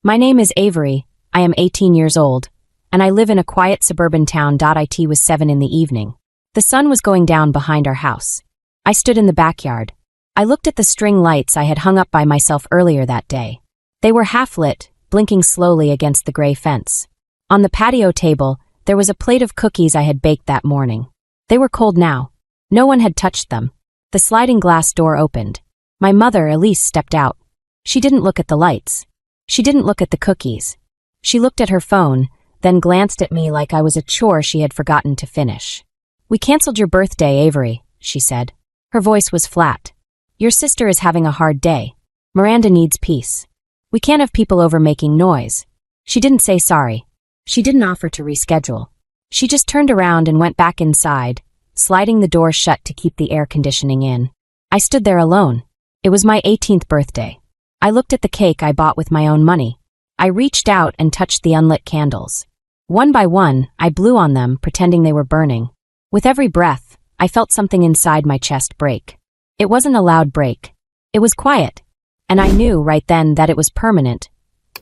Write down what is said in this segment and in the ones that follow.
My name is Avery, I am 18 years old, and I live in a quiet suburban town. It was 7 in the evening. The sun was going down behind our house. I stood in the backyard. I looked at the string lights I had hung up by myself earlier that day. They were half-lit, blinking slowly against the gray fence. On the patio table, there was a plate of cookies I had baked that morning. They were cold now. No one had touched them. The sliding glass door opened. My mother, Elise, stepped out. She didn't look at the lights. She didn't look at the cookies. She looked at her phone, then glanced at me like I was a chore she had forgotten to finish. "We canceled your birthday, Avery," she said. Her voice was flat. "Your sister is having a hard day. Miranda needs peace. We can't have people over making noise." She didn't say sorry. She didn't offer to reschedule. She just turned around and went back inside, sliding the door shut to keep the air conditioning in. I stood there alone. It was my 18th birthday. I looked at the cake I bought with my own money. I reached out and touched the unlit candles. One by one, I blew on them, pretending they were burning. With every breath, I felt something inside my chest break. It wasn't a loud break. It was quiet. And I knew right then that it was permanent.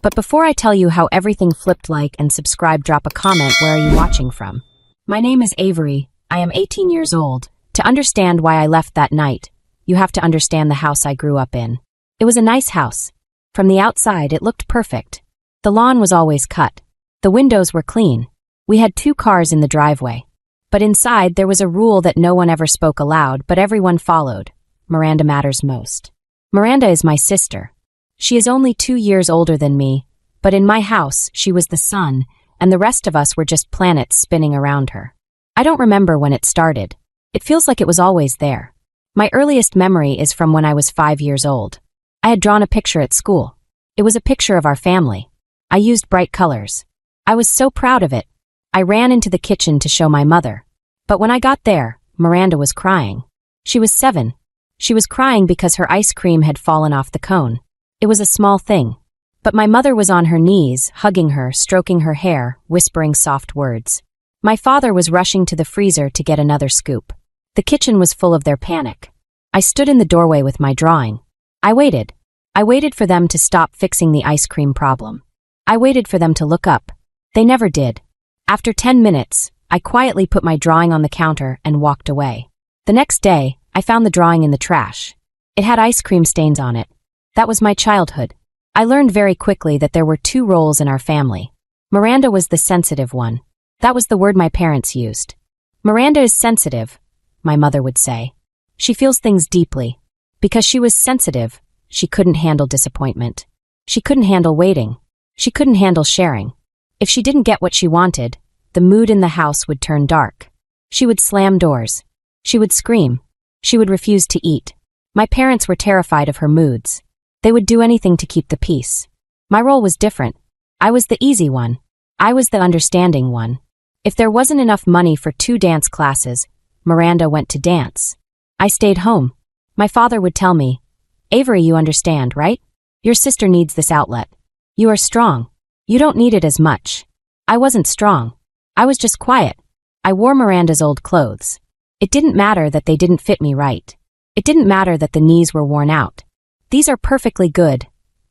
But before I tell you how everything flipped, like and subscribe, drop a comment. Where are you watching from? My name is Avery. I am 18 years old. To understand why I left that night, you have to understand the house I grew up in. It was a nice house. From the outside, it looked perfect. The lawn was always cut. The windows were clean. We had 2 cars in the driveway. But inside, there was a rule that no one ever spoke aloud, but everyone followed. Miranda matters most. Miranda is my sister. She is only 2 years older than me, but in my house, she was the sun, and the rest of us were just planets spinning around her. I don't remember when it started. It feels like it was always there. My earliest memory is from when I was 5 years old. I had drawn a picture at school. It was a picture of our family. I used bright colors. I was so proud of it. I ran into the kitchen to show my mother. But when I got there, Miranda was crying. She was 7. She was crying because her ice cream had fallen off the cone. It was a small thing. But my mother was on her knees, hugging her, stroking her hair, whispering soft words. My father was rushing to the freezer to get another scoop. The kitchen was full of their panic. I stood in the doorway with my drawing. I waited. I waited for them to stop fixing the ice cream problem. I waited for them to look up. They never did. After 10 minutes, I quietly put my drawing on the counter and walked away. The next day, I found the drawing in the trash. It had ice cream stains on it. That was my childhood. I learned very quickly that there were 2 roles in our family. Miranda was the sensitive one. That was the word my parents used. Miranda is sensitive, my mother would say. She feels things deeply. Because she was sensitive, she couldn't handle disappointment. She couldn't handle waiting. She couldn't handle sharing. If she didn't get what she wanted, the mood in the house would turn dark. She would slam doors. She would scream. She would refuse to eat. My parents were terrified of her moods. They would do anything to keep the peace. My role was different. I was the easy one. I was the understanding one. If there wasn't enough money for 2 dance classes, Miranda went to dance. I stayed home. My father would tell me, "Avery, you understand, right? Your sister needs this outlet. You are strong. You don't need it as much." I wasn't strong. I was just quiet. I wore Miranda's old clothes. It didn't matter that they didn't fit me right. It didn't matter that the knees were worn out. "These are perfectly good,"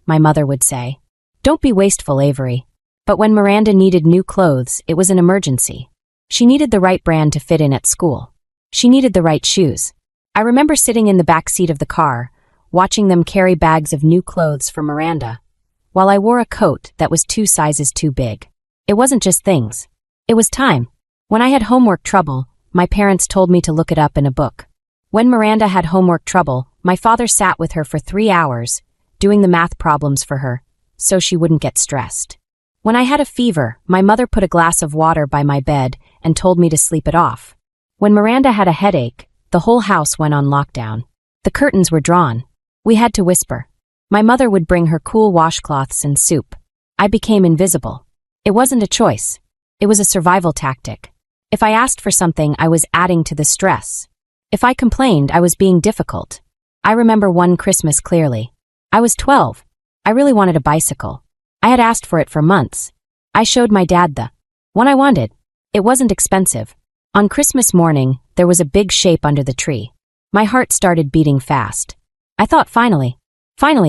my mother would say. "Don't be wasteful, Avery." But when Miranda needed new clothes, it was an emergency. She needed the right brand to fit in at school. She needed the right shoes. I remember sitting in the back seat of the car, watching them carry bags of new clothes for Miranda, while I wore a coat that was 2 sizes too big. It wasn't just things. It was time. When I had homework trouble, my parents told me to look it up in a book. When Miranda had homework trouble, my father sat with her for 3 hours, doing the math problems for her, so she wouldn't get stressed. When I had a fever, my mother put a glass of water by my bed and told me to sleep it off. When Miranda had a headache, the whole house went on lockdown. The curtains were drawn. We had to whisper. My mother would bring her cool washcloths and soup. I became invisible. It wasn't a choice. It was a survival tactic. If I asked for something, I was adding to the stress. If I complained, I was being difficult. I remember one Christmas clearly. I was 12. I really wanted a bicycle. I had asked for it for months. I showed my dad the one I wanted. It wasn't expensive. On Christmas morning, there was a big shape under the tree. My heart started beating fast. I thought finally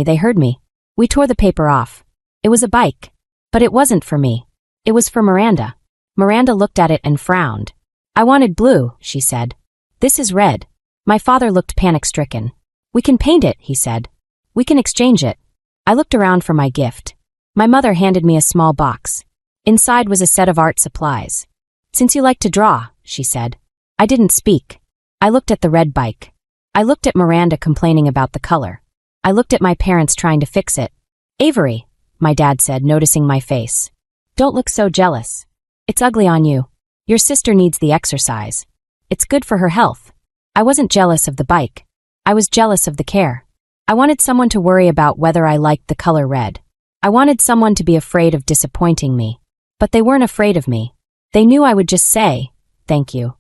they heard me. We tore the paper off. It was a bike. But it wasn't for me. It was for Miranda. Miranda looked at it and frowned. I wanted blue, she said. This is red. My father looked panic-stricken. We can paint it, he said. We can exchange it. I looked around for my gift. My mother handed me a small box. Inside was a set of art supplies. Since you like to draw, she said. I didn't speak. I looked at the red bike. I looked at Miranda complaining about the color. I looked at my parents trying to fix it. Avery, my dad said, noticing my face. Don't look so jealous. It's ugly on you. Your sister needs the exercise. It's good for her health. I wasn't jealous of the bike. I was jealous of the care. I wanted someone to worry about whether I liked the color red. I wanted someone to be afraid of disappointing me. But they weren't afraid of me. They knew I would just say, thank you,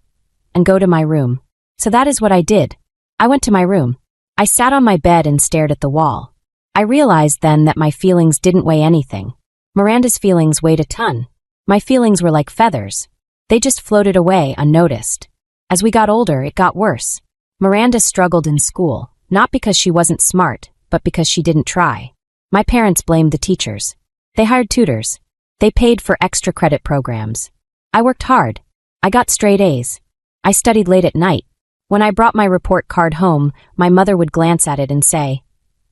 and go to my room. So that is what I did. I went to my room. I sat on my bed and stared at the wall. I realized then that my feelings didn't weigh anything. Miranda's feelings weighed a ton. My feelings were like feathers. They just floated away unnoticed. As we got older, it got worse. Miranda struggled in school, not because she wasn't smart, but because she didn't try. My parents blamed the teachers. They hired tutors. They paid for extra credit programs. I worked hard. I got straight A's. I studied late at night. When I brought my report card home, my mother would glance at it and say,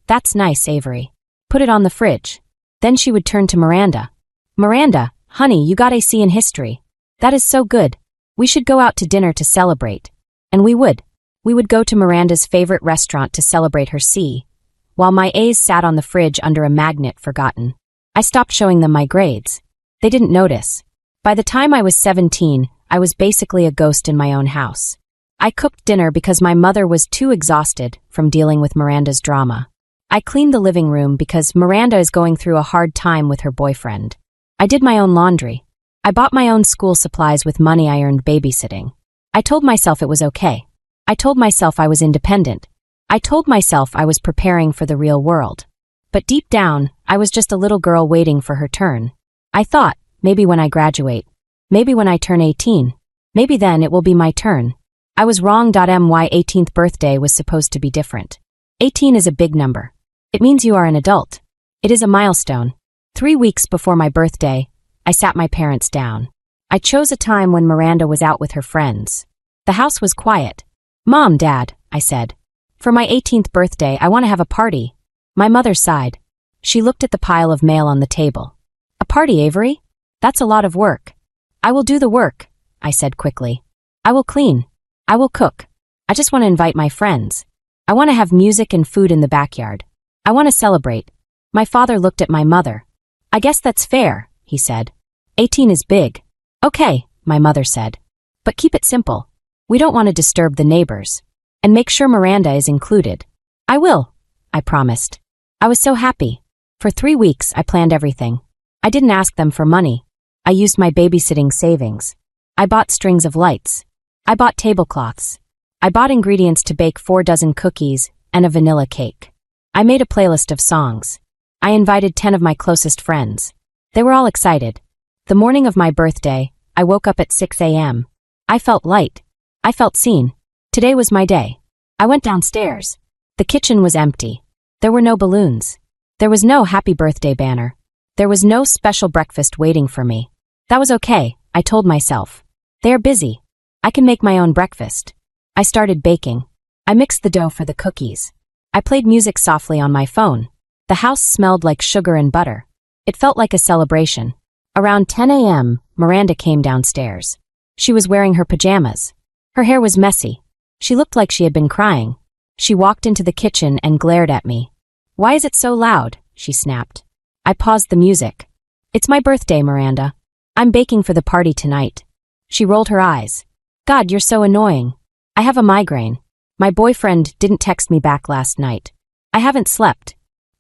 "That's nice, Avery. Put it on the fridge." Then she would turn to Miranda. "Miranda, honey, you got a C in history. That is so good. We should go out to dinner to celebrate." And we would. We would go to Miranda's favorite restaurant to celebrate her C, while my A's sat on the fridge under a magnet forgotten. I stopped showing them my grades. They didn't notice. By the time I was 17, I was basically a ghost in my own house. I cooked dinner because my mother was too exhausted from dealing with Miranda's drama. I cleaned the living room because Miranda is going through a hard time with her boyfriend. I did my own laundry. I bought my own school supplies with money I earned babysitting. I told myself it was okay. I told myself I was independent. I told myself I was preparing for the real world. But deep down, I was just a little girl waiting for her turn. I thought, maybe when I graduate, maybe when I turn 18, maybe then it will be my turn. I was wrong. My 18th birthday was supposed to be different. 18 is a big number. It means you are an adult. It is a milestone. 3 weeks before my birthday, I sat my parents down. I chose a time when Miranda was out with her friends. The house was quiet. "Mom, Dad," I said. "For my 18th birthday, I want to have a party." My mother sighed. She looked at the pile of mail on the table. "A party, Avery? That's a lot of work." "I will do the work," I said quickly. "I will clean. I will cook. I just want to invite my friends. I want to have music and food in the backyard. I want to celebrate." My father looked at my mother. "I guess that's fair," he said. 18 is big." "Okay," my mother said. "But keep it simple. We don't want to disturb the neighbors. And make sure Miranda is included." "I will," I promised. I was so happy. For 3 weeks, I planned everything. I didn't ask them for money. I used my babysitting savings. I bought strings of lights. I bought tablecloths. I bought ingredients to bake 4 dozen cookies and a vanilla cake. I made a playlist of songs. I invited 10 of my closest friends. They were all excited. The morning of my birthday, I woke up at 6 a.m. I felt light. I felt seen. Today was my day. I went downstairs. The kitchen was empty. There were no balloons. There was no happy birthday banner. There was no special breakfast waiting for me. That was okay, I told myself. They are busy. I can make my own breakfast. I started baking. I mixed the dough for the cookies. I played music softly on my phone. The house smelled like sugar and butter. It felt like a celebration. Around 10 a.m., Miranda came downstairs. She was wearing her pajamas. Her hair was messy. She looked like she had been crying. She walked into the kitchen and glared at me. "Why is it so loud?" she snapped. I paused the music. "It's my birthday, Miranda. I'm baking for the party tonight." She rolled her eyes. "God, you're so annoying. I have a migraine. My boyfriend didn't text me back last night. I haven't slept."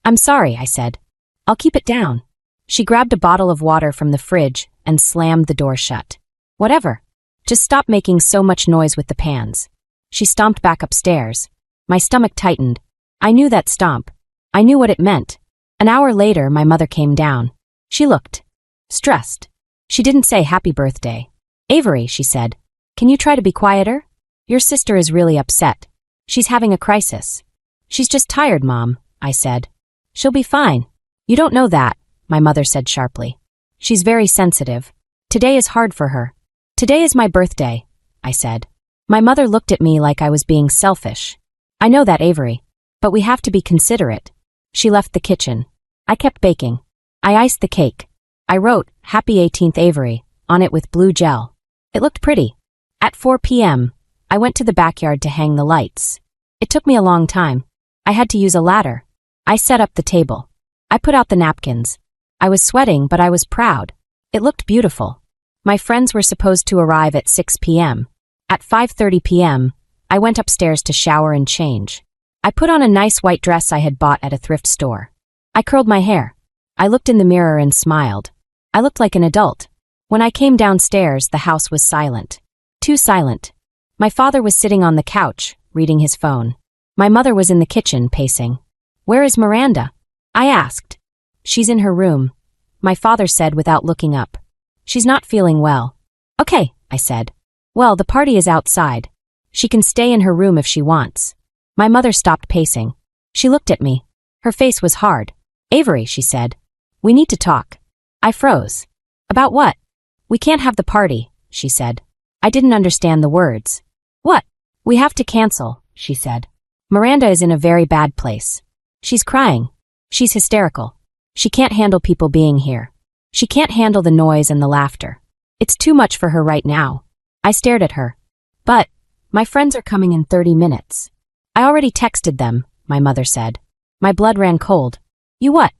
"I'm sorry," I said. "I'll keep it down." She grabbed a bottle of water from the fridge and slammed the door shut. "Whatever. Just stop making so much noise with the pans." She stomped back upstairs. My stomach tightened. I knew that stomp. I knew what it meant. An hour later, my mother came down. She looked stressed. She didn't say happy birthday. "Avery," she said, "can you try to be quieter? Your sister is really upset. She's having a crisis." "She's just tired, Mom," I said. "She'll be fine." "You don't know that," my mother said sharply. She's very sensitive. Today is hard for her. Today is my birthday, I said. My mother looked at me like I was being selfish. I know that, Avery. But we have to be considerate. She left the kitchen. I kept baking. I iced the cake. I wrote, Happy 18th Avery, on it with blue gel. It looked pretty. At 4 p.m., I went to the backyard to hang the lights. It took me a long time. I had to use a ladder. I set up the table. I put out the napkins. I was sweating, but I was proud. It looked beautiful. My friends were supposed to arrive at 6 p.m. At 5:30 p.m., I went upstairs to shower and change. I put on a nice white dress I had bought at a thrift store. I curled my hair. I looked in the mirror and smiled. I looked like an adult. When I came downstairs, the house was silent. Too silent. My father was sitting on the couch, reading his phone. My mother was in the kitchen, pacing. Where is Miranda? I asked. She's in her room, my father said without looking up. She's not feeling well. Okay, I said. Well, the party is outside. She can stay in her room if she wants. My mother stopped pacing. She looked at me. Her face was hard. Avery, she said. We need to talk. I froze. About what? We can't have the party, she said. I didn't understand the words. What? We have to cancel, she said. Miranda is in a very bad place. She's crying. She's hysterical. She can't handle people being here. She can't handle the noise and the laughter. It's too much for her right now. I stared at her. But, my friends are coming in 30 minutes. I already texted them, my mother said. My blood ran cold. You what?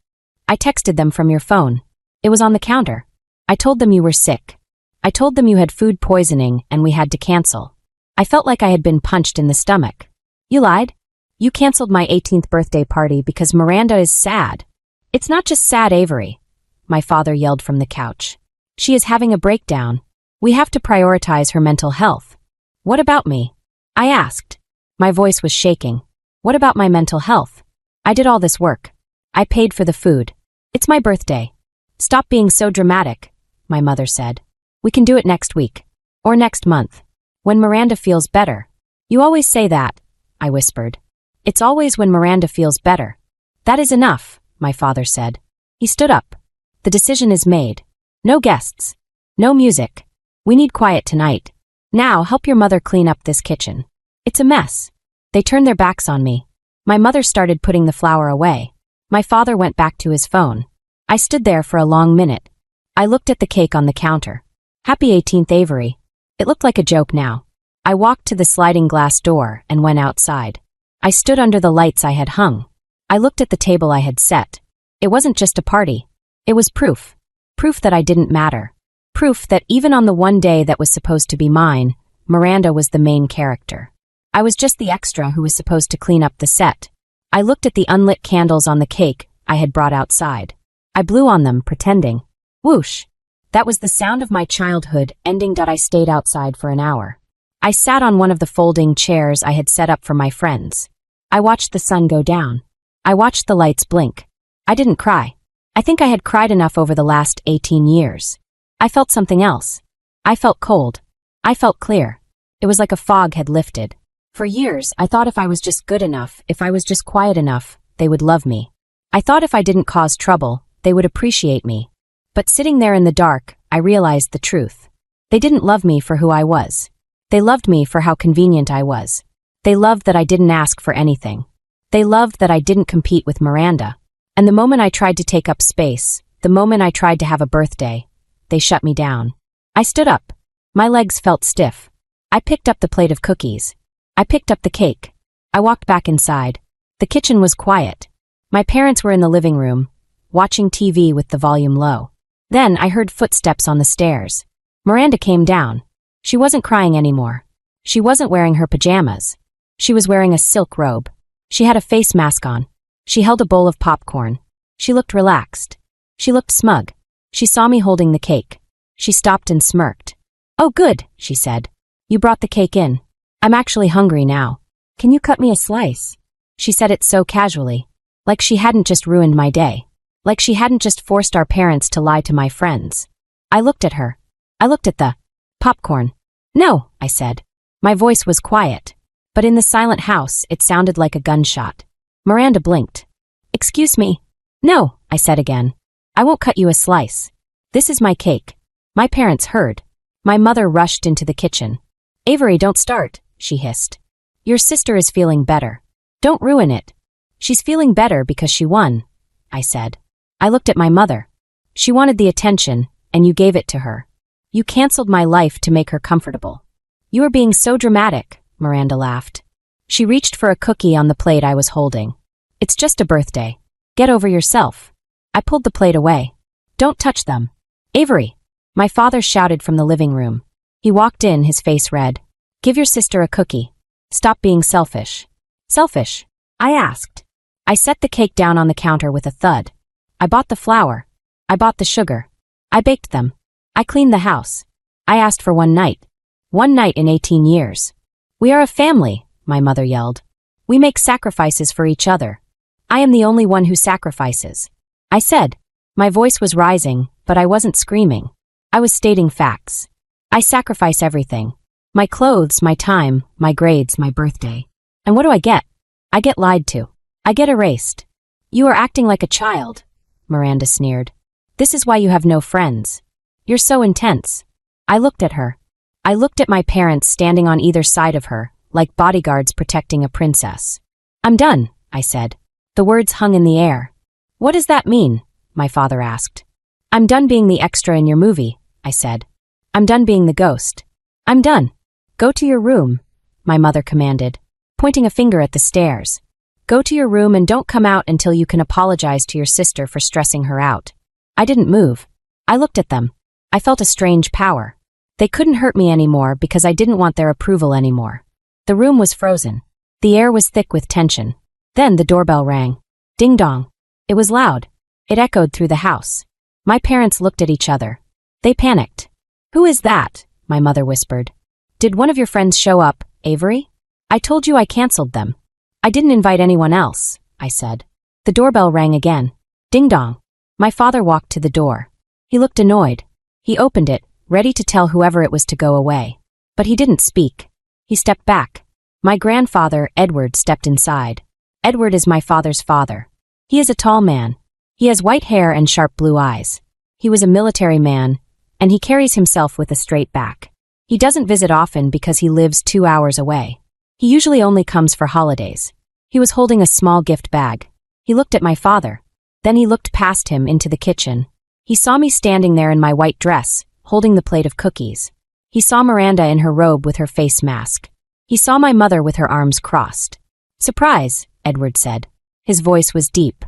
I texted them from your phone. It was on the counter. I told them you were sick. I told them you had food poisoning and we had to cancel. I felt like I had been punched in the stomach. You lied? You canceled my 18th birthday party because Miranda is sad. It's not just sad, Avery, my father yelled from the couch. She is having a breakdown. We have to prioritize her mental health. What about me? I asked. My voice was shaking. What about my mental health? I did all this work. I paid for the food. It's my birthday. Stop being so dramatic, my mother said. We can do it next week. Or next month. When Miranda feels better. You always say that, I whispered. It's always when Miranda feels better. That is enough, my father said. He stood up. The decision is made. No guests. No music. We need quiet tonight. Now help your mother clean up this kitchen. It's a mess. They turned their backs on me. My mother started putting the flour away. My father went back to his phone. I stood there for a long minute. I looked at the cake on the counter. Happy 18th Avery. It looked like a joke now. I walked to the sliding glass door and went outside. I stood under the lights I had hung. I looked at the table I had set. It wasn't just a party. It was proof. Proof that I didn't matter. Proof that even on the one day that was supposed to be mine, Miranda was the main character. I was just the extra who was supposed to clean up the set. I looked at the unlit candles on the cake I had brought outside. I blew on them, pretending. Whoosh! That was the sound of my childhood ending. I stayed outside for an hour. I sat on one of the folding chairs I had set up for my friends. I watched the sun go down. I watched the lights blink. I didn't cry. I think I had cried enough over the last 18 years. I felt something else. I felt cold. I felt clear. It was like a fog had lifted. For years, I thought if I was just good enough, if I was just quiet enough, they would love me. I thought if I didn't cause trouble, they would appreciate me. But sitting there in the dark, I realized the truth. They didn't love me for who I was. They loved me for how convenient I was. They loved that I didn't ask for anything. They loved that I didn't compete with Miranda. And the moment I tried to take up space, the moment I tried to have a birthday, they shut me down. I stood up. My legs felt stiff. I picked up the plate of cookies. I picked up the cake. I walked back inside. The kitchen was quiet. My parents were in the living room, watching TV with the volume low. Then I heard footsteps on the stairs. Miranda came down. She wasn't crying anymore. She wasn't wearing her pajamas. She was wearing a silk robe. She had a face mask on. She held a bowl of popcorn. She looked relaxed. She looked smug. She saw me holding the cake. She stopped and smirked. Oh, good, she said. You brought the cake in. I'm actually hungry now. Can you cut me a slice? She said it so casually. Like she hadn't just ruined my day. Like she hadn't just forced our parents to lie to my friends. I looked at her. I looked at the popcorn. No, I said. My voice was quiet. But in the silent house, it sounded like a gunshot. Miranda blinked. Excuse me. No, I said again. I won't cut you a slice. This is my cake. My parents heard. My mother rushed into the kitchen. Avery, don't start, she hissed. Your sister is feeling better. Don't ruin it. She's feeling better because she won, I said. I looked at my mother. She wanted the attention, and you gave it to her. You canceled my life to make her comfortable. You are being so dramatic, Miranda laughed. She reached for a cookie on the plate I was holding. It's just a birthday. Get over yourself. I pulled the plate away. Don't touch them. Avery, my father shouted from the living room. He walked in, his face red. Give your sister a cookie. Stop being selfish. Selfish? I asked. I set the cake down on the counter with a thud. I bought the flour. I bought the sugar. I baked them. I cleaned the house. I asked for one night. One night in 18 years. We are a family, my mother yelled. We make sacrifices for each other. I am the only one who sacrifices. I said. My voice was rising, but I wasn't screaming. I was stating facts. I sacrifice everything. My clothes, my time, my grades, my birthday. And what do I get? I get lied to. I get erased. You are acting like a child, Miranda sneered. This is why you have no friends. You're so intense. I looked at her. I looked at my parents standing on either side of her, like bodyguards protecting a princess. I'm done, I said. The words hung in the air. What does that mean? My father asked. I'm done being the extra in your movie, I said. I'm done being the ghost. I'm done. Go to your room, my mother commanded, pointing a finger at the stairs. Go to your room and don't come out until you can apologize to your sister for stressing her out. I didn't move. I looked at them. I felt a strange power. They couldn't hurt me anymore because I didn't want their approval anymore. The room was frozen. The air was thick with tension. Then the doorbell rang. Ding dong. It was loud. It echoed through the house. My parents looked at each other. They panicked. Who is that? My mother whispered. Did one of your friends show up, Avery? I told you I canceled them. I didn't invite anyone else, I said. The doorbell rang again. Ding dong. My father walked to the door. He looked annoyed. He opened it, ready to tell whoever it was to go away. But he didn't speak. He stepped back. My grandfather, Edward, stepped inside. Edward is my father's father. He is a tall man. He has white hair and sharp blue eyes. He was a military man, and he carries himself with a straight back. He doesn't visit often because he lives 2 hours away. He usually only comes for holidays. He was holding a small gift bag. He looked at my father. Then he looked past him into the kitchen. He saw me standing there in my white dress, holding the plate of cookies. He saw Miranda in her robe with her face mask. He saw my mother with her arms crossed. Surprise, Edward said. His voice was deep.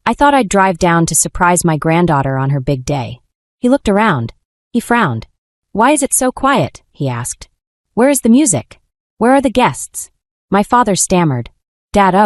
I thought I'd drive down to surprise my granddaughter on her big day. He looked around. He frowned. Why is it so quiet? He asked. Where is the music? Where are the guests? My father stammered. Dad,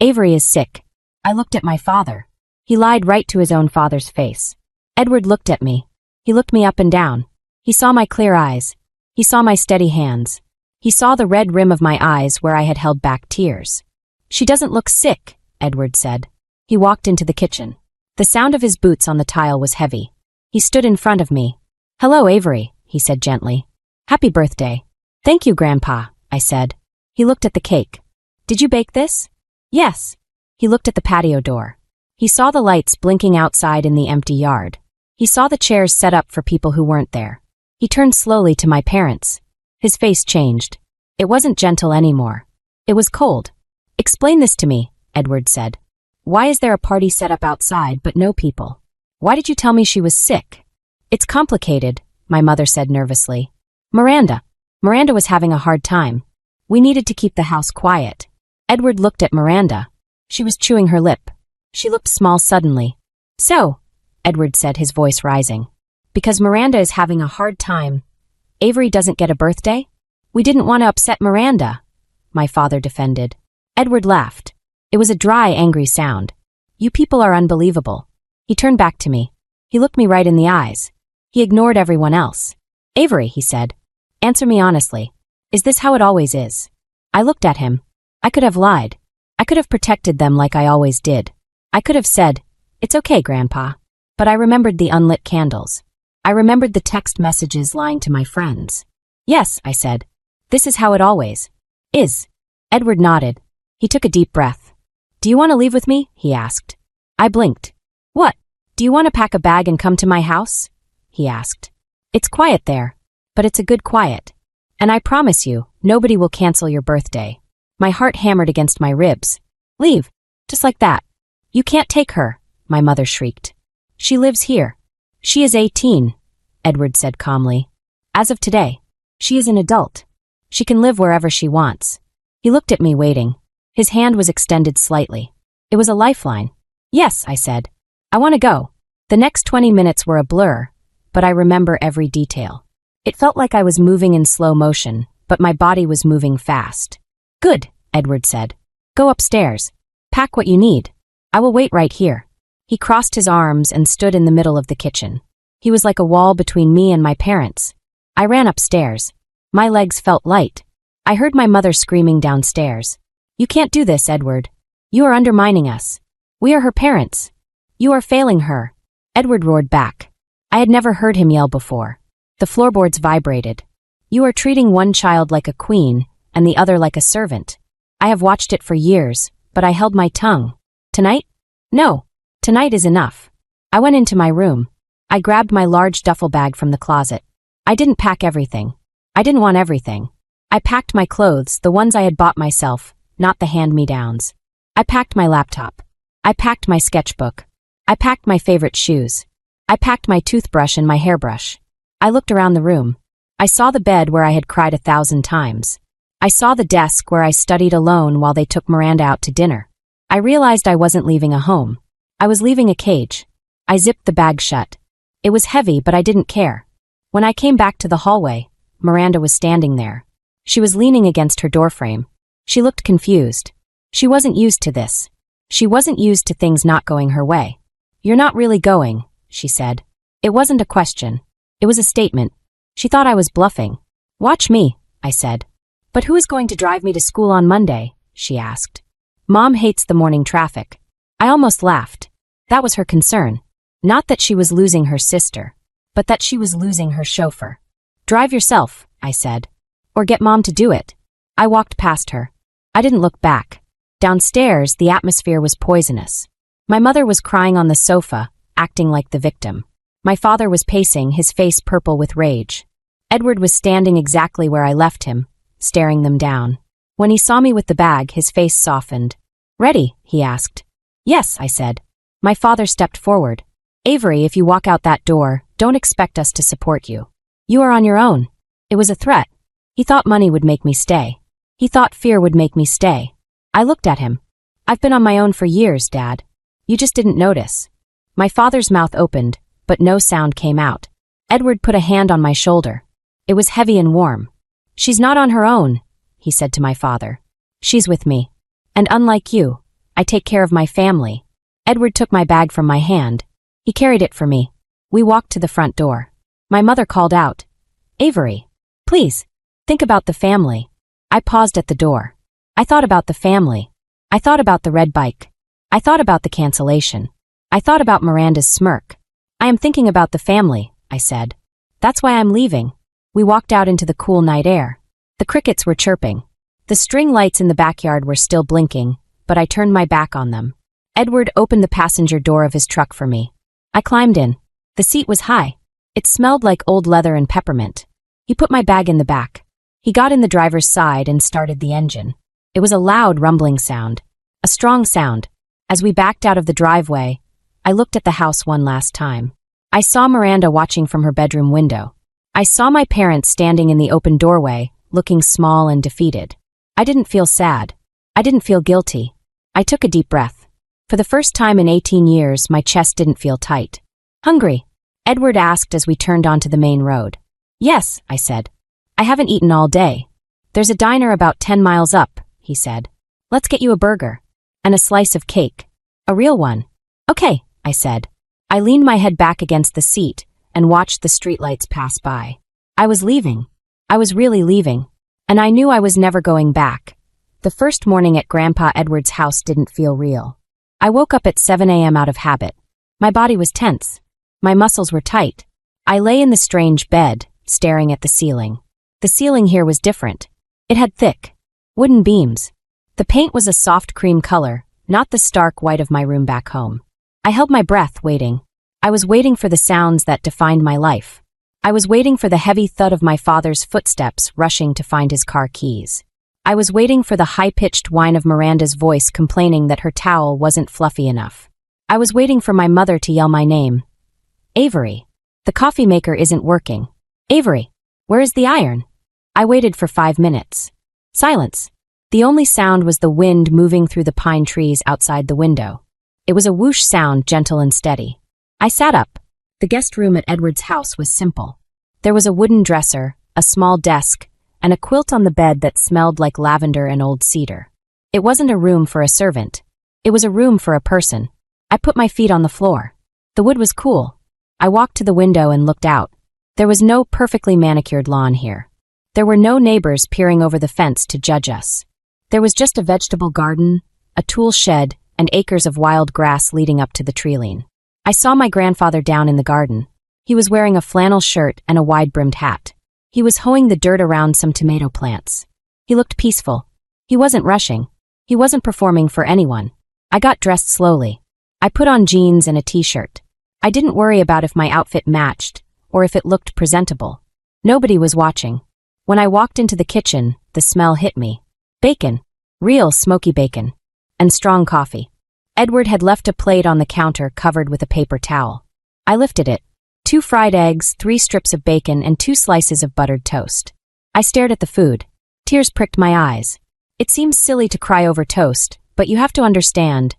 Avery is sick. I looked at my father. He lied right to his own father's face. Edward looked at me. He looked me up and down. He saw my clear eyes. He saw my steady hands. He saw the red rim of my eyes where I had held back tears. She doesn't look sick, Edward said. He walked into the kitchen. The sound of his boots on the tile was heavy. He stood in front of me. Hello, Avery, he said gently. Happy birthday. Thank you, Grandpa, I said. He looked at the cake. Did you bake this? Yes. He looked at the patio door. He saw the lights blinking outside in the empty yard. He saw the chairs set up for people who weren't there. He turned slowly to my parents. His face changed. It wasn't gentle anymore. It was cold. Explain this to me, Edward said. Why is there a party set up outside but no people? Why did you tell me she was sick? It's complicated, my mother said nervously. Miranda was having a hard time. We needed to keep the house quiet. Edward looked at Miranda. She was chewing her lip. She looked small suddenly. So, Edward said, his voice rising. Because Miranda is having a hard time, Avery doesn't get a birthday? We didn't want to upset Miranda, my father defended. Edward laughed. It was a dry, angry sound. You people are unbelievable. He turned back to me. He looked me right in the eyes. He ignored everyone else. Avery, he said. Answer me honestly. Is this how it always is? I looked at him. I could have lied. I could have protected them like I always did. I could have said, it's okay, Grandpa. But I remembered the unlit candles. I remembered the text messages lying to my friends. Yes, I said. This is how it always is. Edward nodded. He took a deep breath. Do you want to leave with me? He asked. I blinked. What? Do you want to pack a bag and come to my house? He asked. It's quiet there, but it's a good quiet. And I promise you, nobody will cancel your birthday. My heart hammered against my ribs. Leave. Just like that. You can't take her, my mother shrieked. She lives here. She is 18, Edward said calmly. As of today, she is an adult. She can live wherever she wants. He looked at me waiting. His hand was extended slightly. It was a lifeline. Yes, I said. I want to go. The next 20 minutes were a blur, but I remember every detail. It felt like I was moving in slow motion, but my body was moving fast. Good, Edward said. Go upstairs. Pack what you need. I will wait right here. He crossed his arms and stood in the middle of the kitchen. He was like a wall between me and my parents. I ran upstairs. My legs felt light. I heard my mother screaming downstairs. You can't do this, Edward. You are undermining us. We are her parents. You are failing her. Edward roared back. I had never heard him yell before. The floorboards vibrated. You are treating one child like a queen and the other like a servant. I have watched it for years, but I held my tongue. Tonight? No. Tonight is enough. I went into my room. I grabbed my large duffel bag from the closet. I didn't pack everything. I didn't want everything. I packed my clothes, the ones I had bought myself, not the hand-me-downs. I packed my laptop. I packed my sketchbook. I packed my favorite shoes. I packed my toothbrush and my hairbrush. I looked around the room. I saw the bed where I had cried 1,000 times. I saw the desk where I studied alone while they took Miranda out to dinner. I realized I wasn't leaving a home. I was leaving a cage. I zipped the bag shut. It was heavy, but I didn't care. When I came back to the hallway, Miranda was standing there. She was leaning against her doorframe. She looked confused. She wasn't used to this. She wasn't used to things not going her way. You're not really going, she said. It wasn't a question. It was a statement. She thought I was bluffing. Watch me, I said. But who is going to drive me to school on Monday? She asked. Mom hates the morning traffic. I almost laughed. That was her concern. Not that she was losing her sister, but that she was losing her chauffeur. Drive yourself, I said. Or get Mom to do it. I walked past her. I didn't look back. Downstairs, the atmosphere was poisonous. My mother was crying on the sofa, acting like the victim. My father was pacing, his face purple with rage. Edward was standing exactly where I left him, staring them down. When he saw me with the bag, his face softened. Ready? He asked. Yes, I said. My father stepped forward. Avery, if you walk out that door, don't expect us to support you. You are on your own. It was a threat. He thought money would make me stay. He thought fear would make me stay. I looked at him. I've been on my own for years, Dad. You just didn't notice. My father's mouth opened, but no sound came out. Edward put a hand on my shoulder. It was heavy and warm. She's not on her own, he said to my father. She's with me. And unlike you, I take care of my family. Edward took my bag from my hand. He carried it for me. We walked to the front door. My mother called out, Avery, please, think about the family. I paused at the door. I thought about the family. I thought about the red bike. I thought about the cancellation. I thought about Miranda's smirk. I am thinking about the family, I said. That's why I'm leaving. We walked out into the cool night air. The crickets were chirping. The string lights in the backyard were still blinking, but I turned my back on them. Edward opened the passenger door of his truck for me. I climbed in. The seat was high. It smelled like old leather and peppermint. He put my bag in the back. He got in the driver's side and started the engine. It was a loud, rumbling sound. A strong sound. As we backed out of the driveway, I looked at the house one last time. I saw Miranda watching from her bedroom window. I saw my parents standing in the open doorway, looking small and defeated. I didn't feel sad. I didn't feel guilty. I took a deep breath. For the first time in 18 years, my chest didn't feel tight. Hungry? Edward asked as we turned onto the main road. Yes, I said. I haven't eaten all day. There's a diner about 10 miles up, he said. Let's get you a burger. And a slice of cake. A real one. Okay, I said. I leaned my head back against the seat and watched the streetlights pass by. I was leaving. I was really leaving. And I knew I was never going back. The first morning at Grandpa Edward's house didn't feel real. I woke up at 7 a.m. out of habit. My body was tense. My muscles were tight. I lay in the strange bed, staring at the ceiling. The ceiling here was different. It had thick, wooden beams. The paint was a soft cream color, not the stark white of my room back home. I held my breath, waiting. I was waiting for the sounds that defined my life. I was waiting for the heavy thud of my father's footsteps rushing to find his car keys. I was waiting for the high-pitched whine of Miranda's voice complaining that her towel wasn't fluffy enough. I was waiting for my mother to yell my name. Avery. The coffee maker isn't working. Avery. Where is the iron? I waited for 5 minutes. Silence. The only sound was the wind moving through the pine trees outside the window. It was a whoosh sound, gentle and steady. I sat up. The guest room at Edward's house was simple. There was a wooden dresser, a small desk, and a quilt on the bed that smelled like lavender and old cedar. It wasn't a room for a servant. It was a room for a person. I put my feet on the floor. The wood was cool. I walked to the window and looked out. There was no perfectly manicured lawn here. There were no neighbors peering over the fence to judge us. There was just a vegetable garden, a tool shed, and acres of wild grass leading up to the treeline. I saw my grandfather down in the garden. He was wearing a flannel shirt and a wide-brimmed hat. He was hoeing the dirt around some tomato plants. He looked peaceful. He wasn't rushing. He wasn't performing for anyone. I got dressed slowly. I put on jeans and a t-shirt. I didn't worry about if my outfit matched or if it looked presentable. Nobody was watching. When I walked into the kitchen, the smell hit me. Bacon. Real smoky bacon. And strong coffee. Edward had left a plate on the counter covered with a paper towel. I lifted it. 2 fried eggs, 3 strips of bacon, and 2 slices of buttered toast. I stared at the food. Tears pricked my eyes. It seems silly to cry over toast, but you have to understand.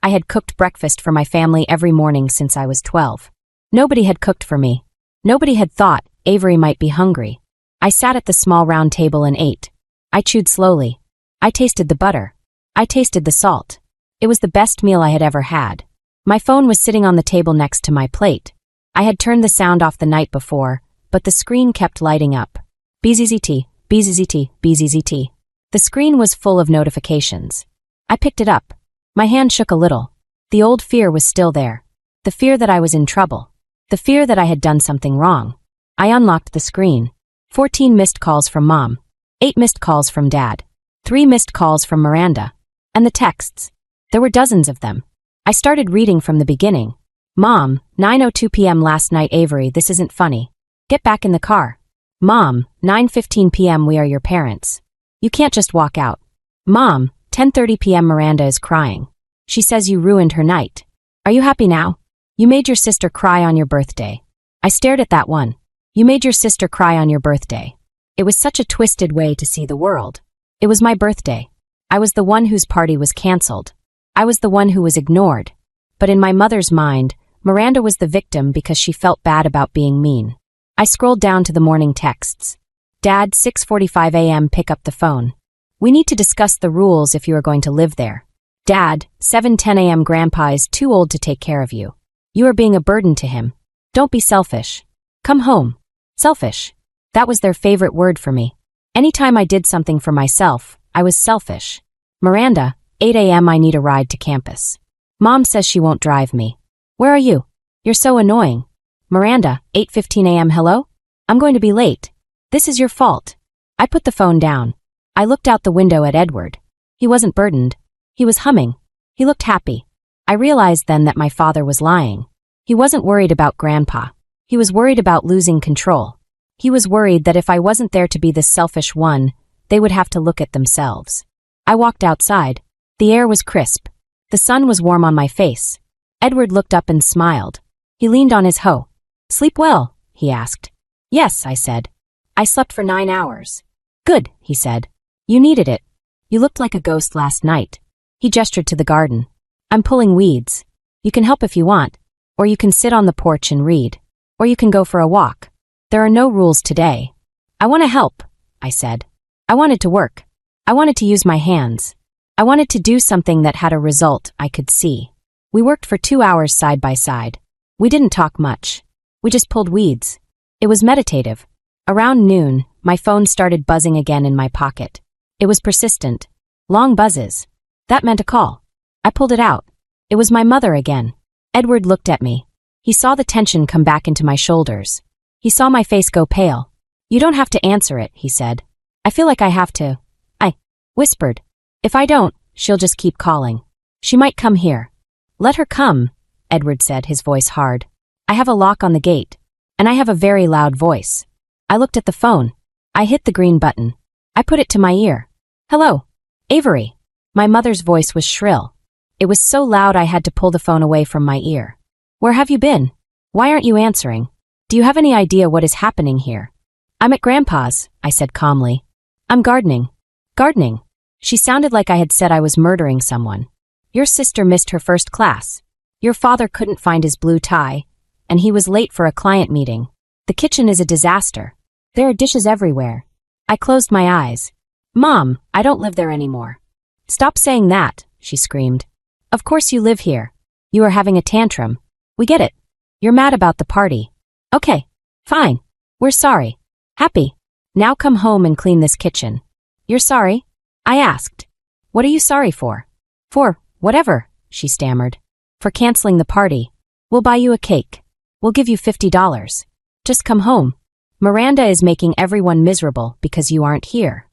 I had cooked breakfast for my family every morning since I was 12. Nobody had cooked for me. Nobody had thought Avery might be hungry. I sat at the small round table and ate. I chewed slowly. I tasted the butter. I tasted the salt. It was the best meal I had ever had. My phone was sitting on the table next to my plate. I had turned the sound off the night before, but the screen kept lighting up. BZZT, BZZT, BZZT. The screen was full of notifications. I picked it up. My hand shook a little. The old fear was still there. The fear that I was in trouble. The fear that I had done something wrong. I unlocked the screen. 14 missed calls from Mom. 8 missed calls from Dad. 3 missed calls from Miranda. And the texts. There were dozens of them. I started reading from the beginning. Mom, 9:02 p.m. last night. Avery, this isn't funny. Get back in the car. Mom, 9:15 p.m. We are your parents. You can't just walk out. Mom, 10:30 p.m. Miranda is crying. She says you ruined her night. Are you happy now? You made your sister cry on your birthday. I stared at that one. You made your sister cry on your birthday. It was such a twisted way to see the world. It was my birthday. I was the one whose party was canceled. I was the one who was ignored. But in my mother's mind, Miranda was the victim because she felt bad about being mean. I scrolled down to the morning texts. Dad, 6:45 a.m. Pick up the phone. We need to discuss the rules if you are going to live there. Dad, 7:10 a.m. Grandpa is too old to take care of you. You are being a burden to him. Don't be selfish. Come home. Selfish. That was their favorite word for me. Anytime I did something for myself, I was selfish. Miranda, 8 a.m. I need a ride to campus. Mom says she won't drive me. Where are you? You're so annoying. Miranda, 8:15 a.m. Hello? I'm going to be late. This is your fault. I put the phone down. I looked out the window at Edward. He wasn't burdened. He was humming. He looked happy. I realized then that my father was lying. He wasn't worried about Grandpa. He was worried about losing control. He was worried that if I wasn't there to be the selfish one, they would have to look at themselves. I walked outside. The air was crisp. The sun was warm on my face. Edward looked up and smiled. He leaned on his hoe. Sleep well? He asked. Yes, I said. I slept for 9 hours. Good, he said. You needed it. You looked like a ghost last night. He gestured to the garden. I'm pulling weeds. You can help if you want, or you can sit on the porch and read, or you can go for a walk. There are no rules today. I want to help, I said. I wanted to work. I wanted to use my hands. I wanted to do something that had a result I could see. We worked for 2 hours side by side. We didn't talk much. We just pulled weeds. It was meditative. Around noon, my phone started buzzing again in my pocket. It was persistent. Long buzzes. That meant a call. I pulled it out. It was my mother again. Edward looked at me. He saw the tension come back into my shoulders. He saw my face go pale. You don't have to answer it, he said. I feel like I have to. I whispered. If I don't, she'll just keep calling. She might come here. Let her come, Edward said, his voice hard. I have a lock on the gate. And I have a very loud voice. I looked at the phone. I hit the green button. I put it to my ear. Hello, Avery. My mother's voice was shrill. It was so loud I had to pull the phone away from my ear. Where have you been? Why aren't you answering? Do you have any idea what is happening here? I'm at Grandpa's, I said calmly. I'm gardening. Gardening. She sounded like I had said I was murdering someone. Your sister missed her first class. Your father couldn't find his blue tie, and he was late for a client meeting. The kitchen is a disaster. There are dishes everywhere. I closed my eyes. Mom, I don't live there anymore. Stop saying that, she screamed. Of course you live here. You are having a tantrum. We get it. You're mad about the party. Okay, fine. We're sorry. Happy. Now come home and clean this kitchen. You're sorry? I asked. What are you sorry for? For, whatever, she stammered. For canceling the party. We'll buy you a cake. We'll give you $50. Just come home. Miranda is making everyone miserable because you aren't here.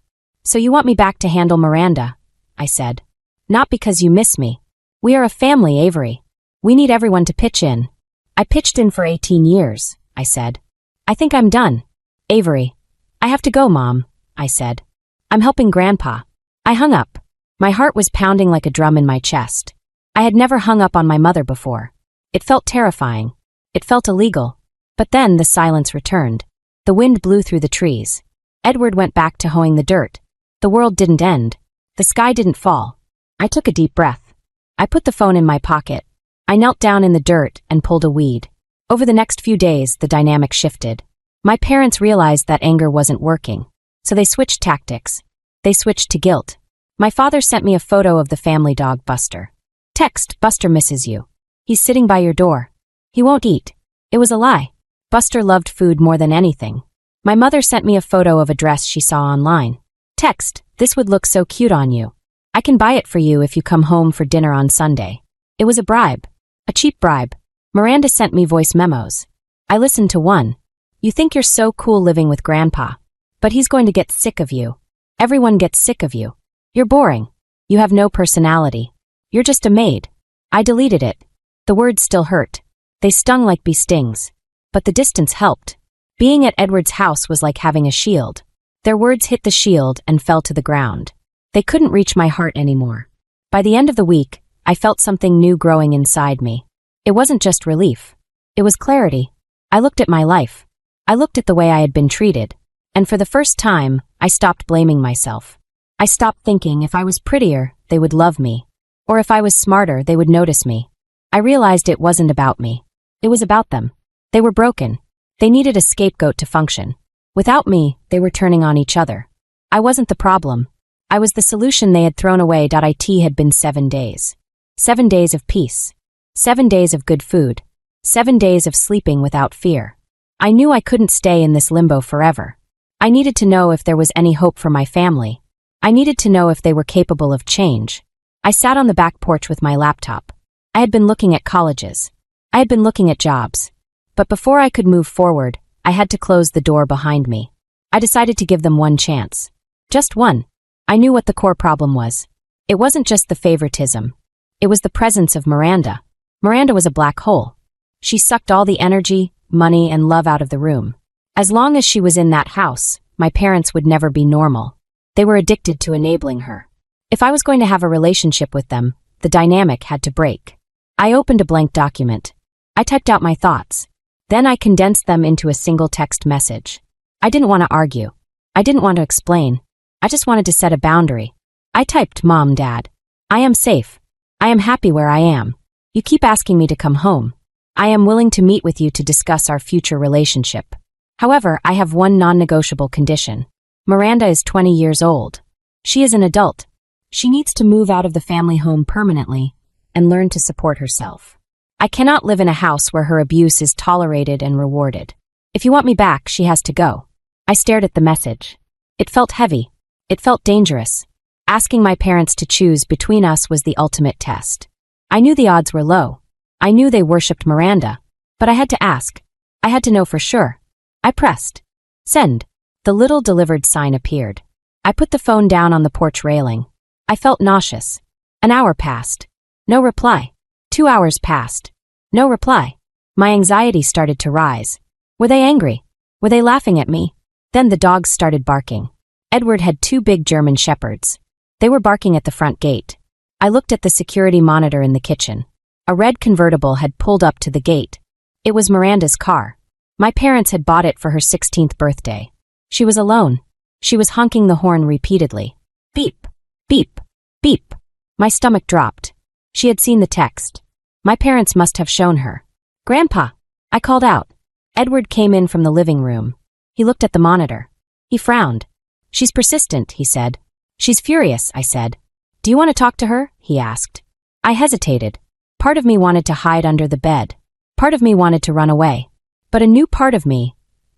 So you want me back to handle Miranda, I said. Not because you miss me. We are a family, Avery. We need everyone to pitch in. I pitched in for 18 years, I said. I think I'm done. Avery. I have to go, Mom, I said. I'm helping Grandpa. I hung up. My heart was pounding like a drum in my chest. I had never hung up on my mother before. It felt terrifying. It felt illegal. But then the silence returned. The wind blew through the trees. Edward went back to hoeing the dirt. The world didn't end. The sky didn't fall. I took a deep breath. I put the phone in my pocket. I knelt down in the dirt and pulled a weed. Over the next few days, the dynamic shifted. My parents realized that anger wasn't working. So they switched tactics. They switched to guilt. My father sent me a photo of the family dog, Buster. Text, Buster misses you. He's sitting by your door. He won't eat. It was a lie. Buster loved food more than anything. My mother sent me a photo of a dress she saw online. Text, this would look so cute on you. I can buy it for you if you come home for dinner on Sunday. It was a bribe. A cheap bribe. Miranda sent me voice memos. I listened to one. You think you're so cool living with Grandpa. But he's going to get sick of you. Everyone gets sick of you. You're boring. You have no personality. You're just a maid. I deleted it. The words still hurt. They stung like bee stings. But the distance helped. Being at Edward's house was like having a shield. Their words hit the shield and fell to the ground. They couldn't reach my heart anymore. By the end of the week, I felt something new growing inside me. It wasn't just relief. It was clarity. I looked at my life. I looked at the way I had been treated. And for the first time, I stopped blaming myself. I stopped thinking if I was prettier, they would love me. Or if I was smarter, they would notice me. I realized it wasn't about me. It was about them. They were broken. They needed a scapegoat to function. Without me, they were turning on each other. I wasn't the problem. I was the solution they had thrown away. It had been 7 days. 7 days of peace. 7 days of good food. 7 days of sleeping without fear. I knew I couldn't stay in this limbo forever. I needed to know if there was any hope for my family. I needed to know if they were capable of change. I sat on the back porch with my laptop. I had been looking at colleges. I had been looking at jobs. But before I could move forward, I had to close the door behind me. I decided to give them one chance. Just one. I knew what the core problem was. It wasn't just the favoritism. It was the presence of Miranda. Miranda was a black hole. She sucked all the energy, money, and love out of the room. As long as she was in that house, my parents would never be normal. They were addicted to enabling her. If I was going to have a relationship with them, the dynamic had to break. I opened a blank document. I typed out my thoughts. Then I condensed them into a single text message. I didn't want to argue. I didn't want to explain. I just wanted to set a boundary. I typed, Mom, Dad. I am safe. I am happy where I am. You keep asking me to come home. I am willing to meet with you to discuss our future relationship. However, I have one non-negotiable condition. Miranda is 20 years old. She is an adult. She needs to move out of the family home permanently and learn to support herself. I cannot live in a house where her abuse is tolerated and rewarded. If you want me back, she has to go. I stared at the message. It felt heavy. It felt dangerous. Asking my parents to choose between us was the ultimate test. I knew the odds were low. I knew they worshipped Miranda. But I had to ask. I had to know for sure. I pressed. Send. The little delivered sign appeared. I put the phone down on the porch railing. I felt nauseous. An hour passed. No reply. 2 hours passed. No reply. My anxiety started to rise. Were they angry? Were they laughing at me? Then the dogs started barking. Edward had 2 big German shepherds. They were barking at the front gate. I looked at the security monitor in the kitchen. A red convertible had pulled up to the gate. It was Miranda's car. My parents had bought it for her 16th birthday. She was alone. She was honking the horn repeatedly. Beep, beep, beep. My stomach dropped. She had seen the text. My parents must have shown her. Grandpa, I called out. Edward came in from the living room. He looked at the monitor. He frowned. She's persistent, he said. She's furious, I said. Do you want to talk to her? He asked. I hesitated. Part of me wanted to hide under the bed. Part of me wanted to run away. But a new part of me,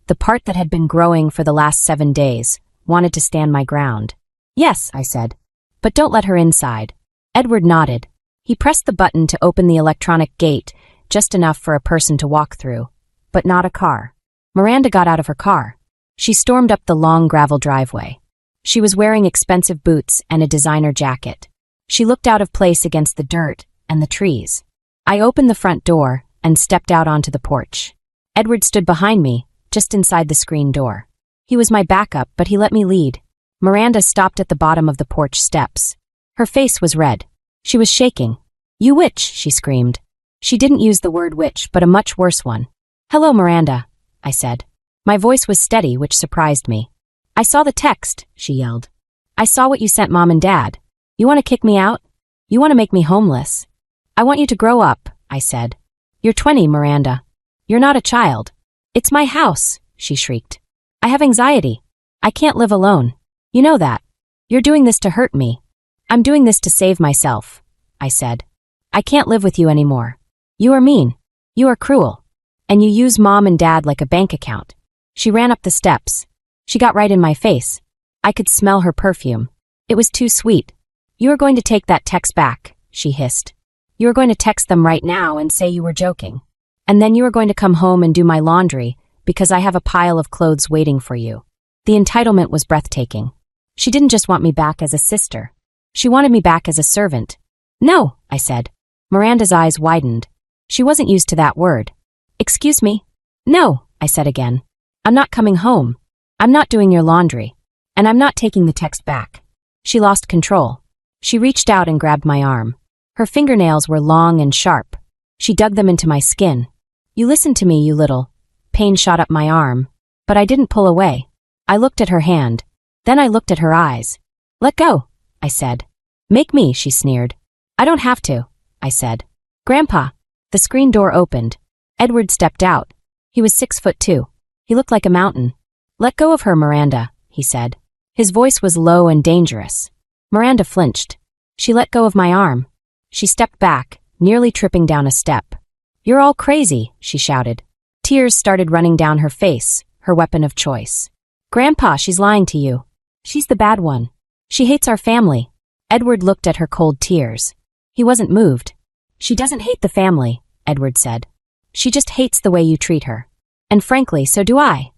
the part that had been growing for the last 7 days, wanted to stand my ground. Yes, I said. But don't let her inside. Edward nodded. He pressed the button to open the electronic gate, just enough for a person to walk through. But not a car. Miranda got out of her car. She stormed up the long gravel driveway. She was wearing expensive boots and a designer jacket. She looked out of place against the dirt and the trees. I opened the front door and stepped out onto the porch. Edward stood behind me, just inside the screen door. He was my backup, but he let me lead. Miranda stopped at the bottom of the porch steps. Her face was red. She was shaking. You witch, she screamed. She didn't use the word witch, but a much worse one. Hello, Miranda, I said. My voice was steady, which surprised me. I saw the text, she yelled. I saw what you sent Mom and Dad. You want to kick me out? You want to make me homeless? I want you to grow up, I said. You're 20, Miranda. You're not a child. It's my house, she shrieked. I have anxiety. I can't live alone. You know that. You're doing this to hurt me. I'm doing this to save myself, I said. I can't live with you anymore. You are mean. You are cruel. And you use Mom and Dad like a bank account. She ran up the steps. She got right in my face. I could smell her perfume. It was too sweet. You are going to take that text back, she hissed. You are going to text them right now and say you were joking. And then you are going to come home and do my laundry because I have a pile of clothes waiting for you. The entitlement was breathtaking. She didn't just want me back as a sister. She wanted me back as a servant. No, I said. Miranda's eyes widened. She wasn't used to that word. Excuse me? No, I said again. I'm not coming home. I'm not doing your laundry. And I'm not taking the text back. She lost control. She reached out and grabbed my arm. Her fingernails were long and sharp. She dug them into my skin. You listen to me, you little. Pain shot up my arm. But I didn't pull away. I looked at her hand. Then I looked at her eyes. Let go, I said. Make me, she sneered. I don't have to, I said. Grandpa. The screen door opened. Edward stepped out. He was 6'2". He looked like a mountain. Let go of her, Miranda, he said. His voice was low and dangerous. Miranda flinched. She let go of my arm. She stepped back, nearly tripping down a step. You're all crazy, she shouted. Tears started running down her face, her weapon of choice. Grandpa, she's lying to you. She's the bad one. She hates our family. Edward looked at her cold tears. He wasn't moved. She doesn't hate the family, Edward said. She just hates the way you treat her. And frankly, so do I.